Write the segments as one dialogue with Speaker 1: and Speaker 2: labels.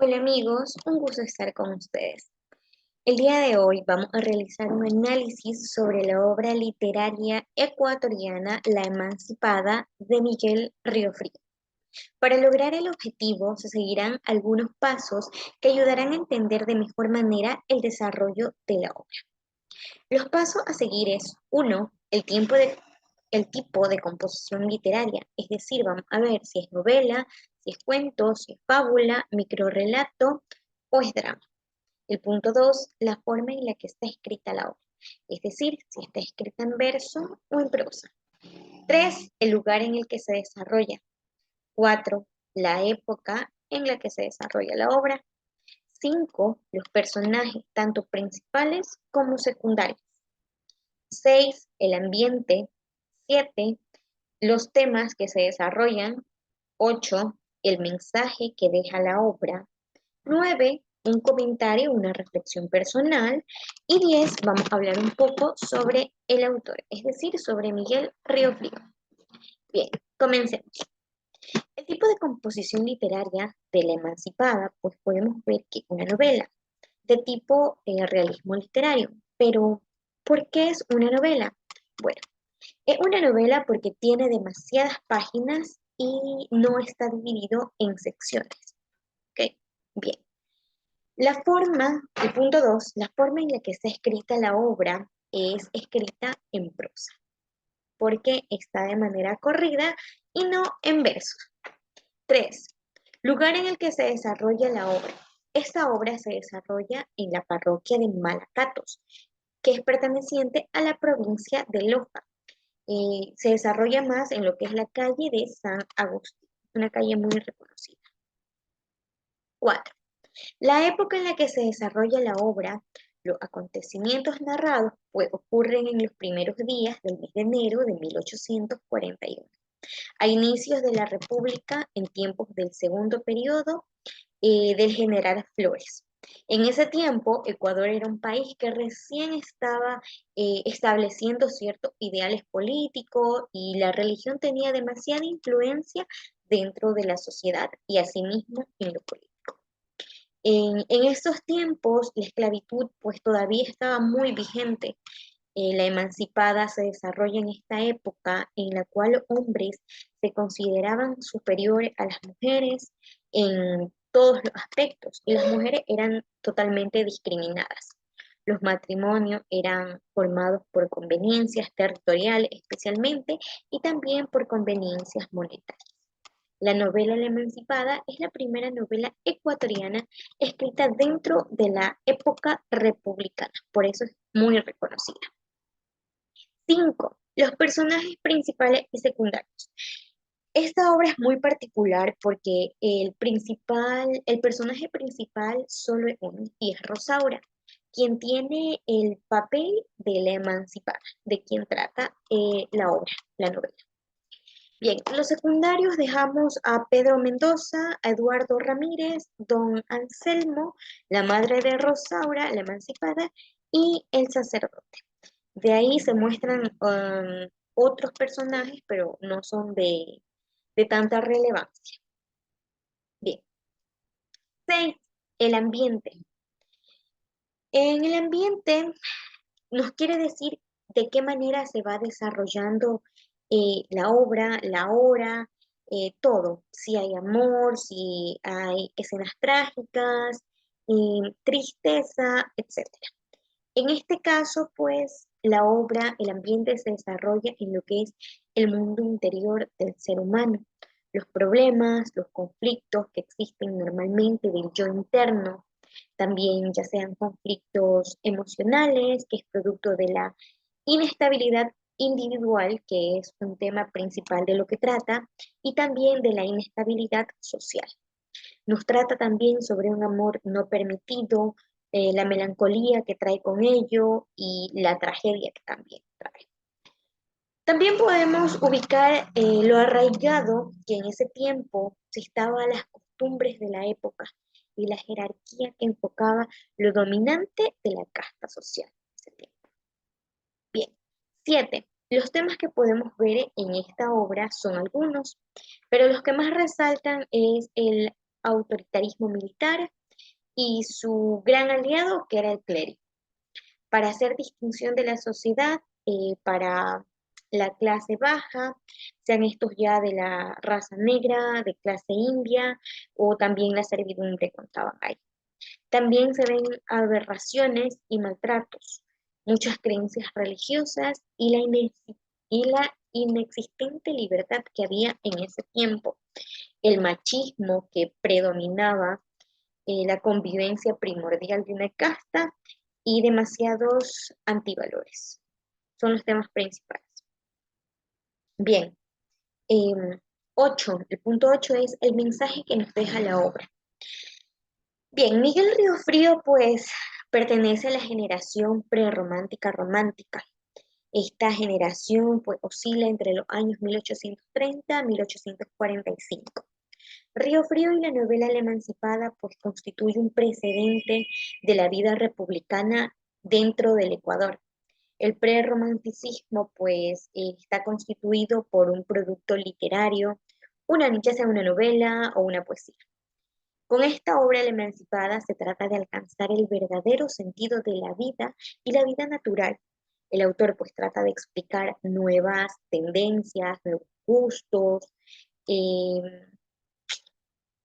Speaker 1: Hola amigos, un gusto estar con ustedes. El día de hoy vamos a realizar un análisis sobre la obra literaria ecuatoriana La Emancipada de Miguel Riofrío. Para lograr el objetivo se seguirán algunos pasos que ayudarán a entender de mejor manera el desarrollo de la obra. Los pasos a seguir es uno, el tipo de composición literaria, es decir, vamos a ver si es novela, si es cuento, si es fábula, microrrelato o es drama. El punto 2, la forma en la que está escrita la obra, es decir, si está escrita en verso o en prosa. 3, el lugar en el que se desarrolla. 4, la época en la que se desarrolla la obra. 5, los personajes, tanto principales como secundarios. 6, el ambiente. 7, los temas que se desarrollan. 8, el mensaje que deja la obra. 9, un comentario, una reflexión personal. Y 10, vamos a hablar un poco sobre el autor, es decir, sobre Miguel Riofrío. Bien, comencemos. El tipo de composición literaria de La Emancipada, pues podemos ver que una novela de tipo realismo literario. Pero, ¿por qué es una novela? Bueno, es una novela porque tiene demasiadas páginas y no está dividido en secciones. ¿Ok? Bien. El punto 2, la forma en la que está escrita la obra es escrita en prosa, porque está de manera corrida y no en versos. 3, lugar en el que se desarrolla la obra. Esta obra se desarrolla en la parroquia de Malacatos, que es perteneciente a la provincia de Loja. Se desarrolla más en lo que es la calle de San Agustín, una calle muy reconocida. 4, la época en la que se desarrolla la obra, los acontecimientos narrados pues, ocurren en los primeros días del mes de enero de 1841, a inicios de la República en tiempos del segundo periodo del general Flores. En ese tiempo, Ecuador era un país que recién estaba estableciendo ciertos ideales políticos y la religión tenía demasiada influencia dentro de la sociedad y asimismo en lo político. En estos tiempos, la esclavitud pues todavía estaba muy vigente. La emancipada se desarrolla en esta época en la cual hombres se consideraban superiores a las mujeres en todos los aspectos y las mujeres eran totalmente discriminadas. Los matrimonios eran formados por conveniencias territoriales especialmente y también por conveniencias monetarias. La novela La Emancipada es la primera novela ecuatoriana escrita dentro de la época republicana, por eso es muy reconocida. 5, los personajes principales y secundarios. Esta obra es muy particular porque el personaje principal solo es uno y es Rosaura, quien tiene el papel de la emancipada, de quien trata la obra, la novela. Bien, los secundarios dejamos a Pedro Mendoza, a Eduardo Ramírez, don Anselmo, la madre de Rosaura, la emancipada, y el sacerdote. De ahí se muestran otros personajes, pero no son de tanta relevancia. Bien. 6, el ambiente. En el ambiente nos quiere decir de qué manera se va desarrollando la obra, la hora, todo. Si hay amor, si hay escenas trágicas, tristeza, etcétera. En este caso, pues, la obra, el ambiente se desarrolla en lo que es el mundo interior del ser humano. Los problemas, los conflictos que existen normalmente del yo interno, también ya sean conflictos emocionales, que es producto de la inestabilidad individual, que es un tema principal de lo que trata, y también de la inestabilidad social. Nos trata también sobre un amor no permitido, la melancolía que trae con ello y la tragedia que también trae. También podemos ubicar lo arraigado que en ese tiempo se estaba a las costumbres de la época y la jerarquía que enfocaba lo dominante de la casta social de ese tiempo. Bien, 7. Los temas que podemos ver en esta obra son algunos, pero los que más resaltan es el autoritarismo militar, y su gran aliado, que era el clérigo, para hacer distinción de la sociedad, para la clase baja, sean estos ya de la raza negra, de clase india, o también la servidumbre contaban ahí. También se ven aberraciones y maltratos, muchas creencias religiosas y la inexistente libertad que había en ese tiempo, el machismo que predominaba, la convivencia primordial de una casta y demasiados antivalores. Son los temas principales. Bien, em, el punto 8 es el mensaje que nos deja la obra. Bien, Miguel Riofrío pues pertenece a la generación prerromántica romántica. Esta generación pues oscila entre los años 1830 a 1845. Riofrío y la novela La Emancipada pues constituye un precedente de la vida republicana dentro del Ecuador. El prerromanticismo pues está constituido por un producto literario, ya sea una novela o una poesía. Con esta obra La Emancipada se trata de alcanzar el verdadero sentido de la vida y la vida natural. El autor pues trata de explicar nuevas tendencias, nuevos gustos, eh,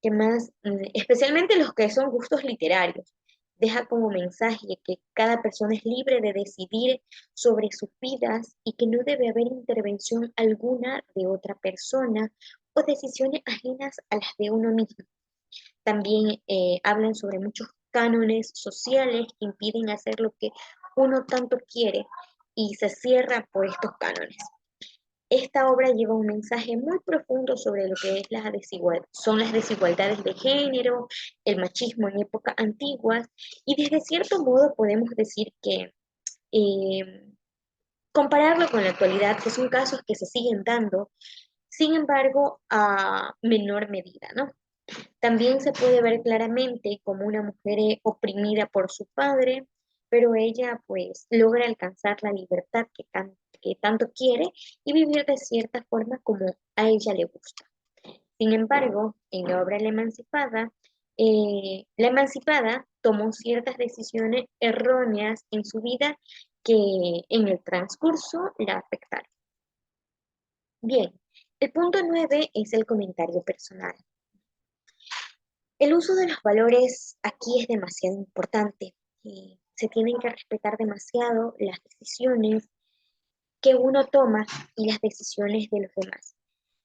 Speaker 1: ¿qué más? Especialmente los que son gustos literarios. Deja como mensaje que cada persona es libre de decidir sobre sus vidas y que no debe haber intervención alguna de otra persona o decisiones ajenas a las de uno mismo. También hablan sobre muchos cánones sociales que impiden hacer lo que uno tanto quiere y se cierra por estos cánones. Esta obra lleva un mensaje muy profundo sobre lo que es son las desigualdades de género, el machismo en épocas antiguas, y desde cierto modo podemos decir que eh, compararlo con la actualidad, que son casos que se siguen dando, sin embargo, a menor medida, ¿no? También se puede ver claramente como una mujer oprimida por su padre, pero ella pues logra alcanzar la libertad que tanto quiere y vivir de cierta forma como a ella le gusta. Sin embargo, en la obra La Emancipada tomó ciertas decisiones erróneas en su vida que en el transcurso la afectaron. Bien, el punto 9 es el comentario personal. El uso de los valores aquí es demasiado importante. Se tienen que respetar demasiado las decisiones que uno toma y las decisiones de los demás.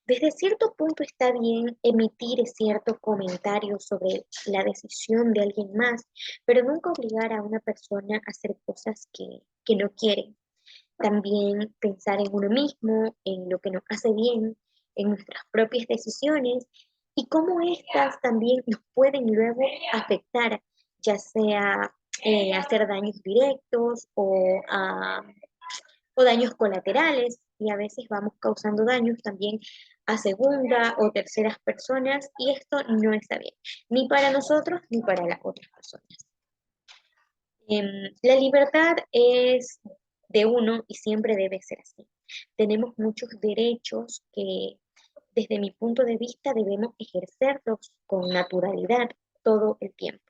Speaker 1: Desde cierto punto está bien emitir cierto comentario sobre la decisión de alguien más, pero nunca obligar a una persona a hacer cosas que no quiere. También pensar en uno mismo, en lo que nos hace bien, en nuestras propias decisiones y cómo éstas también nos pueden luego afectar, ya sea hacer daños directos o daños colaterales, y a veces vamos causando daños también a segunda o terceras personas, y esto no está bien, ni para nosotros ni para las otras personas. La libertad es de uno y siempre debe ser así. Tenemos muchos derechos que desde mi punto de vista debemos ejercerlos con naturalidad todo el tiempo.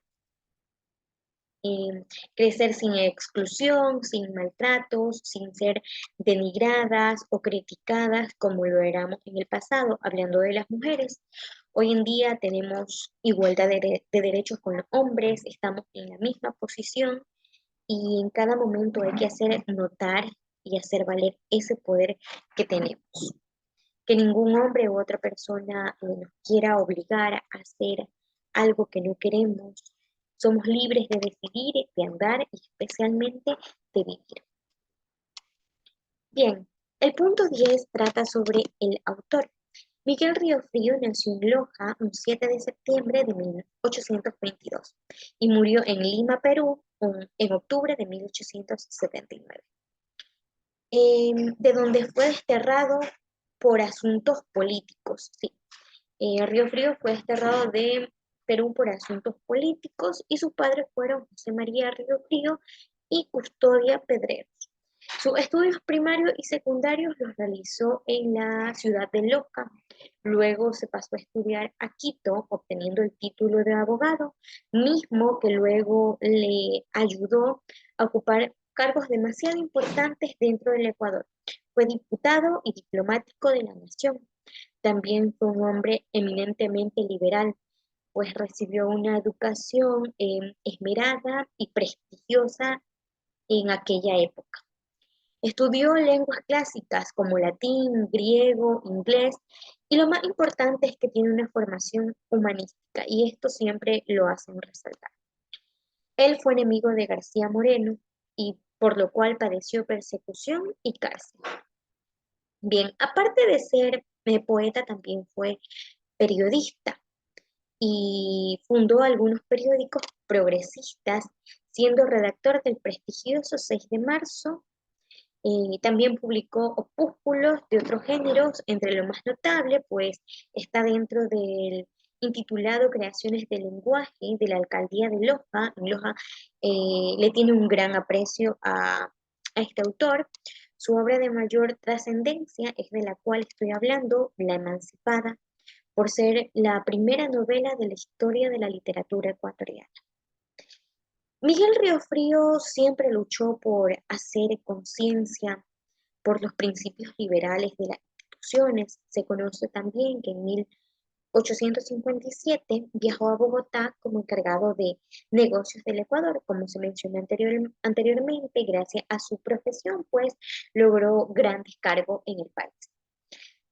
Speaker 1: Crecer sin exclusión, sin maltratos, sin ser denigradas o criticadas como lo éramos en el pasado, hablando de las mujeres. Hoy en día tenemos igualdad de derechos con los hombres, estamos en la misma posición y en cada momento hay que hacer notar y hacer valer ese poder que tenemos. Que ningún hombre u otra persona nos quiera obligar a hacer algo que no queremos. Somos libres de decidir, de andar y especialmente de vivir. Bien, el punto 10 trata sobre el autor. Miguel Riofrío nació en Loja un 7 de septiembre de 1822 y murió en Lima, Perú, en octubre de 1879, de donde fue desterrado por asuntos políticos. Sí. Riofrío fue desterrado de Perú por asuntos políticos y sus padres fueron José María Riofrío y Custodia Pedreros. Sus estudios primarios y secundarios los realizó en la ciudad de Loja. Luego se pasó a estudiar a Quito, obteniendo el título de abogado, mismo que luego le ayudó a ocupar cargos demasiado importantes dentro del Ecuador. Fue diputado y diplomático de la nación. También fue un hombre eminentemente liberal, pues recibió una educación esmerada y prestigiosa en aquella época. Estudió lenguas clásicas como latín, griego, inglés, y lo más importante es que tiene una formación humanística, y esto siempre lo hacen resaltar. Él fue enemigo de García Moreno, y por lo cual padeció persecución y cárcel. Bien, aparte de ser poeta, también fue periodista y fundó algunos periódicos progresistas, siendo redactor del prestigioso 6 de marzo. También publicó opúsculos de otros géneros, entre lo más notable, pues está dentro del intitulado Creaciones del Lenguaje de la Alcaldía de Loja. En Loja le tiene un gran aprecio a este autor. Su obra de mayor trascendencia es de la cual estoy hablando, La Emancipada, por ser la primera novela de la historia de la literatura ecuatoriana. Miguel Riofrío siempre luchó por hacer conciencia por los principios liberales de las instituciones. Se conoce también que en 1857 viajó a Bogotá como encargado de negocios del Ecuador. Como se mencionó anteriormente, gracias a su profesión, pues logró grandes cargos en el país.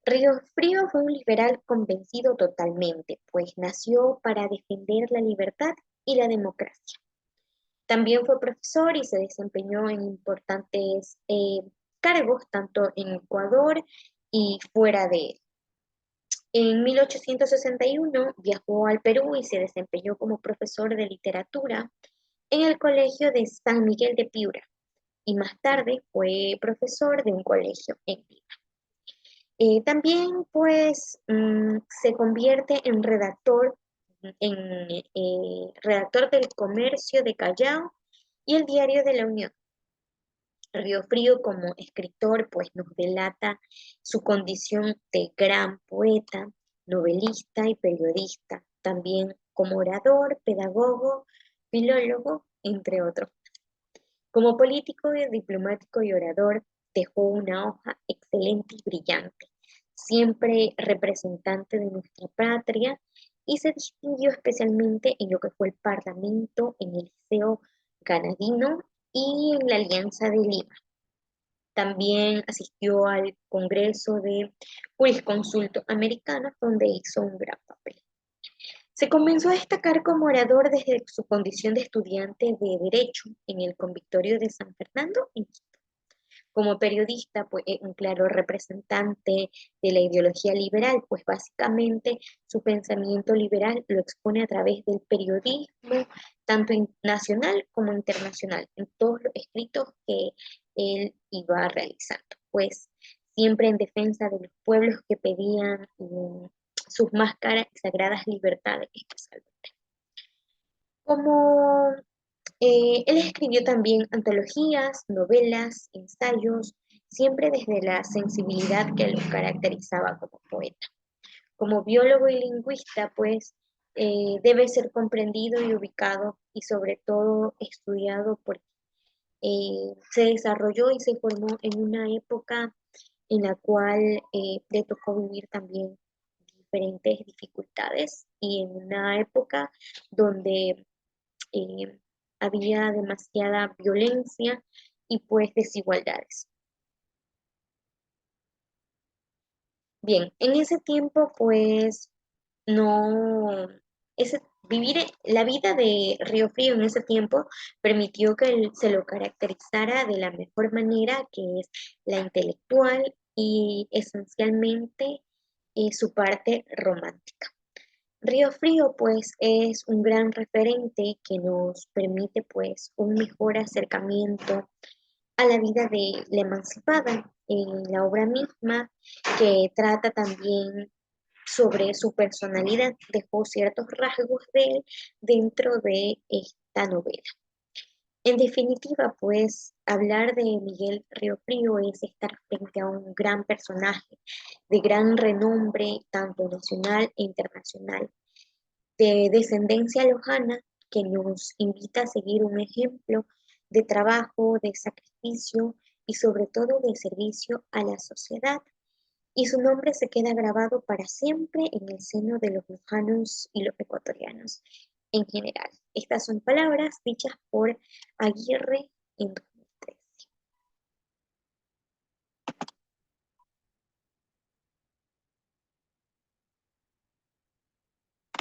Speaker 1: Río Frío fue un liberal convencido totalmente, pues nació para defender la libertad y la democracia. También fue profesor y se desempeñó en importantes cargos, tanto en Ecuador y fuera de él. En 1861 viajó al Perú y se desempeñó como profesor de literatura en el Colegio de San Miguel de Piura, y más tarde fue profesor de un colegio en Lima. También pues se convierte en redactor del Comercio de Callao y el Diario de la Unión. Río Frío como escritor pues nos delata su condición de gran poeta, novelista y periodista, también como orador, pedagogo, filólogo, entre otros. Como político, diplomático y orador, dejó una hoja excelente y brillante, siempre representante de nuestra patria, y se distinguió especialmente en lo que fue el Parlamento, en el Liceo Granadino y en la Alianza de Lima. También asistió al Congreso de Jurisconsultos Americanos, donde hizo un gran papel. Se comenzó a destacar como orador desde su condición de estudiante de Derecho en el Convictorio de San Fernando en Quito. Como periodista, pues es un claro representante de la ideología liberal, pues básicamente su pensamiento liberal lo expone a través del periodismo, tanto nacional como internacional, en todos los escritos que él iba realizando, pues siempre en defensa de los pueblos que pedían sus más caras y sagradas libertades especialmente. Como él escribió también antologías, novelas, ensayos, siempre desde la sensibilidad que lo caracterizaba como poeta. Como biólogo y lingüista, pues debe ser comprendido y ubicado y sobre todo estudiado porque se desarrolló y se formó en una época en la cual le tocó vivir también diferentes dificultades y en una época donde eh, había demasiada violencia y pues desigualdades. Bien, en ese tiempo pues no, vivir la vida de Río Frío en ese tiempo permitió que él se lo caracterizara de la mejor manera, que es la intelectual y esencialmente su parte romántica. Río Frío, pues, es un gran referente que nos permite, pues, un mejor acercamiento a la vida de la emancipada en la obra misma, que trata también sobre su personalidad, dejó ciertos rasgos de él dentro de esta novela. En definitiva, pues hablar de Miguel Riofrío es estar frente a un gran personaje de gran renombre, tanto nacional e internacional, de descendencia lojana, que nos invita a seguir un ejemplo de trabajo, de sacrificio y sobre todo de servicio a la sociedad. Y su nombre se queda grabado para siempre en el seno de los lojanos y los ecuatorianos en general. Estas son palabras dichas por Aguirre en